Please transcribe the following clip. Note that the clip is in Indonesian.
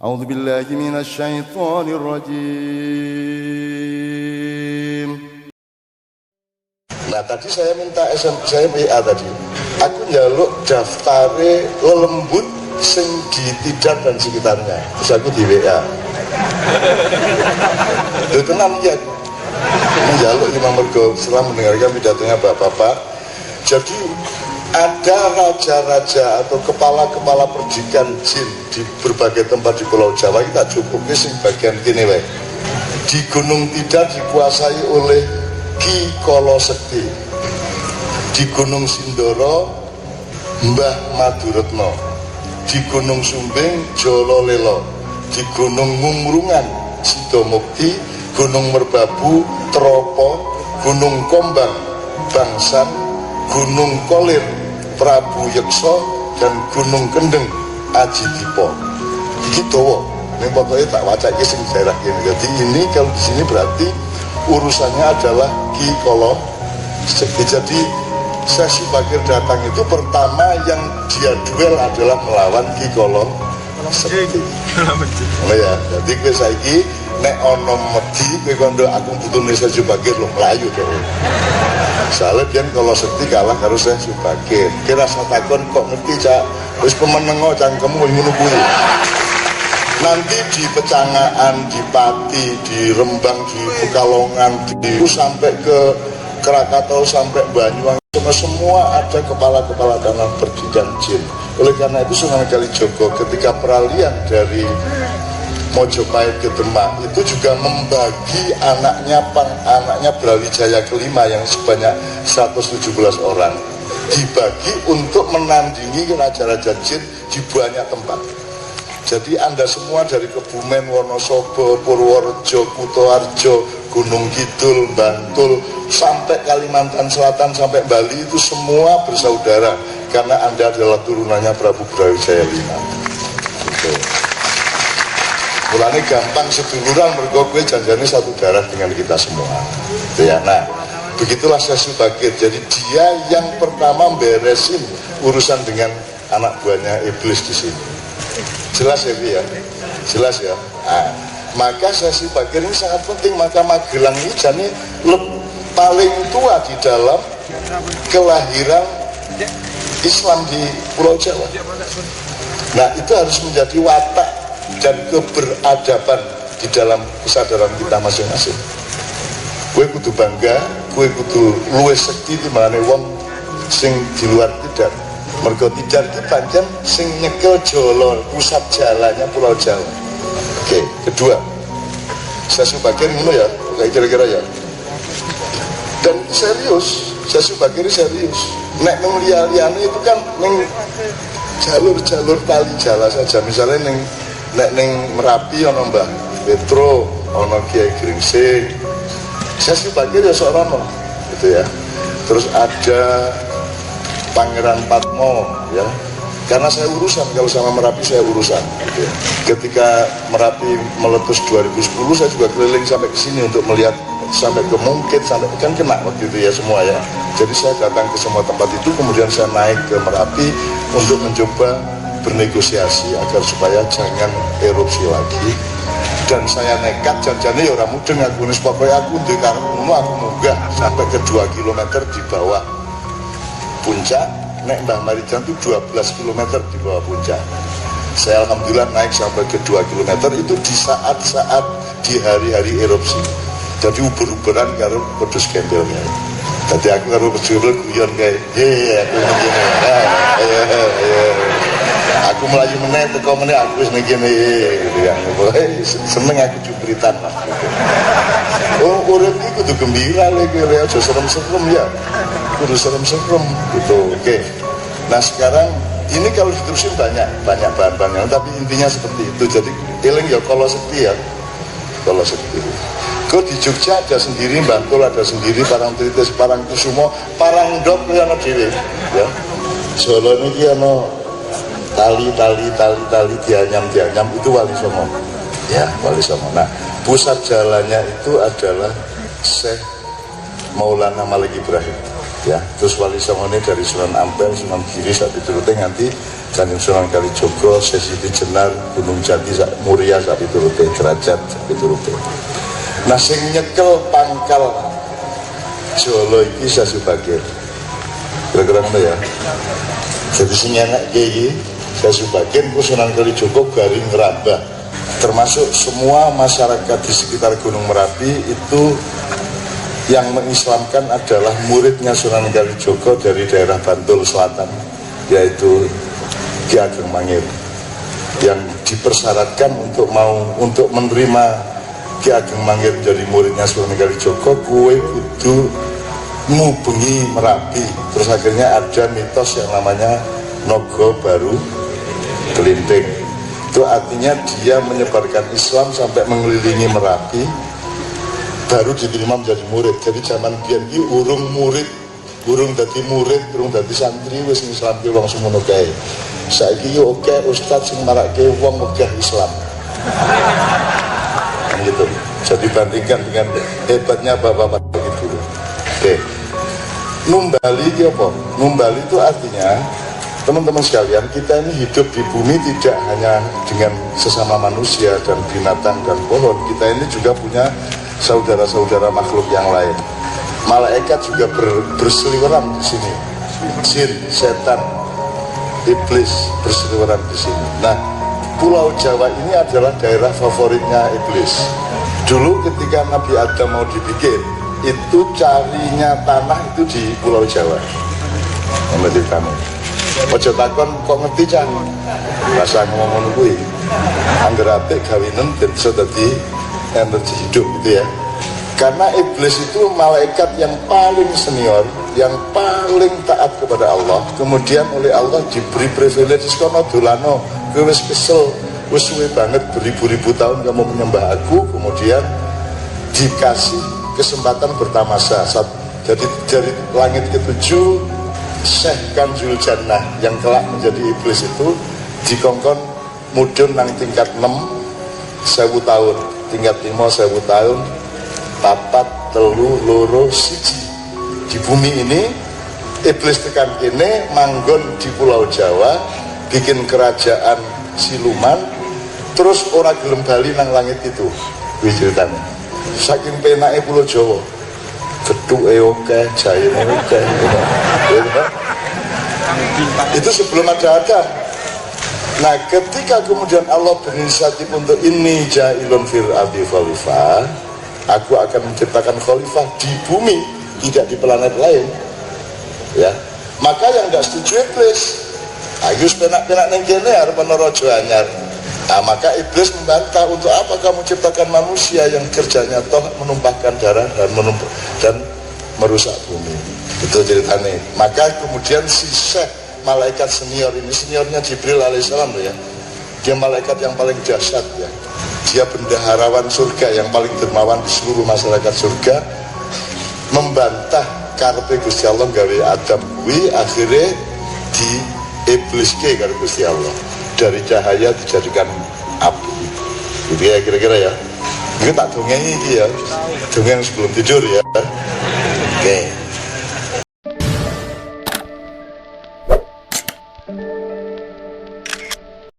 A'udzu billahi minasy syaithanir rajim. Nah tadi saya minta saya WA tadi. Aku njaluk daftare lelembut sing di Tidar dan sekitarnya. Terus aku di WA. Itu tenan ya. Njaluk Imam Mergo setelah mendengarkan pidatonya Bapak-bapak. Jadi ada raja-raja atau kepala-kepala perdikan jin di berbagai tempat di Pulau Jawa. Kita cukupnya sing bagian kini wae. Di Gunung Tidar dikuasai oleh Ki Kolo Sekti, di Gunung Sindoro Mbah Maduretno, di Gunung Sumbing Jolo Lelo, di Gunung Ngumrungan Sidomukti, Gunung Merbabu Tropo, Gunung Kombang Bangsan, Gunung Kolir Prabu Yekso, dan Gunung Kendeng Aji Dipo. Iki dawa. Ini pokoknya tak waca iki sing daerah ini. Jadi ini kalau di sini berarti urusannya adalah Ki Kolo Sekti. Jadi Sesi Bakir datang itu pertama yang dia duel adalah melawan Ki Kolo Sekti. Oh ya, jadi gue saiki nek ono medi kowe kondo aku butuhne Sesi Bakir lo melayu deh. Soalnya biar kalau Sekti kalah harus saya Subakir. Kira rasa takon kok ngerti cak. Terus pemenengo cangkemmu ngono kuwi. Nanti di Pecangaan, di Pati, di Rembang, di Pekalongan, di sampai ke Krakatau, sampai Banyuwangi, semua ada kepala-kepala tanah perdikan jin. Oleh karena itu Sunan Kalijogo ketika peralihan dari Mojopahit ke Demak itu juga membagi anaknya Brawijaya kelima yang sebanyak 117 orang dibagi untuk menandingi raja-raja jin di banyak tempat. Jadi Anda semua dari Kebumen, Wonosobo, Purworejo, Kutoarjo, Gunung Kidul, Bantul, sampai Kalimantan Selatan, sampai Bali itu semua bersaudara karena Anda adalah turunannya Prabu Brawijaya V. Gitu. Mulanya gampang seduluran mergo kowe janjane satu darah dengan kita semua. Gitu ya. Nah, begitulah Sesi Bakir. Jadi dia yang pertama beresin urusan dengan anak buahnya iblis di sini. Jelas ya, ya? Jelas ya. Nah, maka Sesi Bakir ini sangat penting. Maka Magelang ini jadi paling tua di dalam kelahiran Islam di Pulau Jawa. Nah, itu harus menjadi watak dan keberadaban di dalam kesadaran kita masing-masing. Kue kudu bangga, kue kudu luwih sekti dimana wong sing di luar Tidar. Mergo Tidar itu pancen sing nyekel Jolo, pusat jalannya Pulau Jawa. Oke, kedua, Sesi Bakir ngono ya, kayak kira-kira ya. Dan serius, Sesi Bakir serius. Nek nang liya-liyane itu kan neng jalur-jalur tali jala saja. Misalnya nek Merapi ana Mbah Petro, ana Kiai Gringsing. Sesi Bakir ya seorang gitu ya. Terus ada Pangeran Patmo ya. Karena saya urusan, kalau sama Merapi saya urusan gitu ya. Ketika Merapi meletus 2010 saya juga keliling sampai ke sini untuk melihat sampai ke Mungkit, sampai kan kena waktu itu ya semua ya. Jadi saya datang ke semua tempat itu, kemudian saya naik ke Merapi untuk mencoba bernegosiasi agar supaya jangan erupsi lagi. Dan saya nekat janjane ya ora mudeng aku wis pokoke aku ndek karep ngono aku munggah sampai ke 2 km di bawah puncak. Nek Mbah Marijan itu 12 km di bawah puncak. Saya alhamdulillah naik sampai ke 2 km itu di saat-saat di hari-hari erupsi. Jadi uber-uberan karo pedus gembelnya. Jadi aku karo pedus gembel guyon kayak aku ngene. Aku melayu meneh teko meneh aku wis ngene gitu ya. Seneng aku cubritan lah. Oh, urip iki kudu gembira lek aja serem-serem ya. Kudu serem-serem gitu. Oke. Nah, sekarang ini kalau diterusin banyak bahan-bahannya, tapi intinya seperti itu. Jadi eling ya Kolo Sekti ya. Kolo Sekti. Kok di Jogja ada sendiri, Bantul ada sendiri, Parangtritis, Parangkusumo, Parangdok ya ana dhewe ya. Solo niki ana tali dianyam itu Wali Songo ya, Wali Songo. Nah, pusat jalannya itu adalah Syekh Maulana Malik Ibrahim. ya. Terus Wali Songo ini dari Sunan Ampel, Sunan Giri sak piturute nganti Kanjeng Sunan Kalijogo, Sesiti Jenar, Gunung Jati sak Muria sak piturute, Derajat sak piturute. Nah sing nyekel pangkal Jolo iki Sasubagir. Kira-kira ngono ya. Jadi sing enak iki Sasubagir ku Sunan Kalijogo garing ngerambah. Termasuk semua masyarakat di sekitar Gunung Merapi itu yang mengislamkan adalah muridnya Sunan Kalijogo dari daerah Bantul Selatan, yaitu Ki Ageng Mangir, yang dipersyaratkan untuk menerima Ki Ageng Mangir jadi muridnya Sunan Kalijogo, kue kudu ngubengi Merapi. Terus akhirnya ada mitos yang namanya Nogo Baru Kelinting. Itu artinya dia menyebarkan Islam sampai mengelilingi Merapi, baru diterima menjadi murid. Jadi zaman biyen iki urung dadi murid, urung dadi santri wis ngislamke wong semono kae. Saiki yo oke ustaz sing marake wong megah Islam. Kan gitu. Jadi bandingkan dengan hebatnya bapak-bapak gitu. Oke. Numbali itu apa? Numbali itu artinya teman-teman sekalian, kita ini hidup di bumi tidak hanya dengan sesama manusia dan binatang dan pohon. Kita ini juga punya saudara-saudara makhluk yang lain. Malaikat juga berseliweran di sini. Jin, setan, iblis berseliweran di sini. Nah, Pulau Jawa ini adalah daerah favoritnya iblis. Dulu ketika Nabi Adam mau dibikin, itu carinya tanah itu di Pulau Jawa. Menurut kami. Ojo takon kok ngerti can bahasa ngomong kuwi angger apik gawinen ben iso dadi energi hidup gitu ya. Karena iblis itu malaikat yang paling senior, yang paling taat kepada Allah. Kemudian oleh Allah diberi privilege kono dolano, kowe wis kesel, wis suwe banget beribu-ribu tahun kamu menyembah aku, kemudian dikasih kesempatan bertamasa. Jadi dari langit ketujuh Syekh Kanzul Jannah yang kelak menjadi iblis itu dikongkon mudun nang tingkat 6 1000 tahun, tingkat 5 1000 tahun, papat telu loro siji. Di bumi ini iblis tekan kene manggon di Pulau Jawa, bikin kerajaan siluman, terus ora gelem bali nang langit itu. Kuwi ceritane. Saking penake Pulau Jawa. Getuke oke, jahine oke. Itu sebelum ada Adam. Nah, ketika kemudian Allah berinisiatif untuk ini ja'ilun fil ardi khalifah, aku akan menciptakan khalifah di bumi, tidak di planet lain. Ya. Maka yang enggak setuju iblis. Ayo penak-penak ning kene arep ana raja anyar. Nah, maka iblis membantah, untuk apa kamu ciptakan manusia yang kerjanya toh menumpahkan darah dan merusak bumi. Itu ceritanya. Maka kemudian si Syekh, malaikat senior ini, seniornya Jibril alaihissalam ya. Dia malaikat yang paling dahsyat ya. Dia bendaharawan surga yang paling dermawan di seluruh masyarakat surga. Membantah karepe Gusti Allah gawe Adam kuwi, akhirnya di iblis ke karo Gusti Allah. Dari cahaya dijadikan api. Gitu ya kira-kira ya. Ini tak dongeng ini ya. Dongeng sebelum tidur ya. Oke.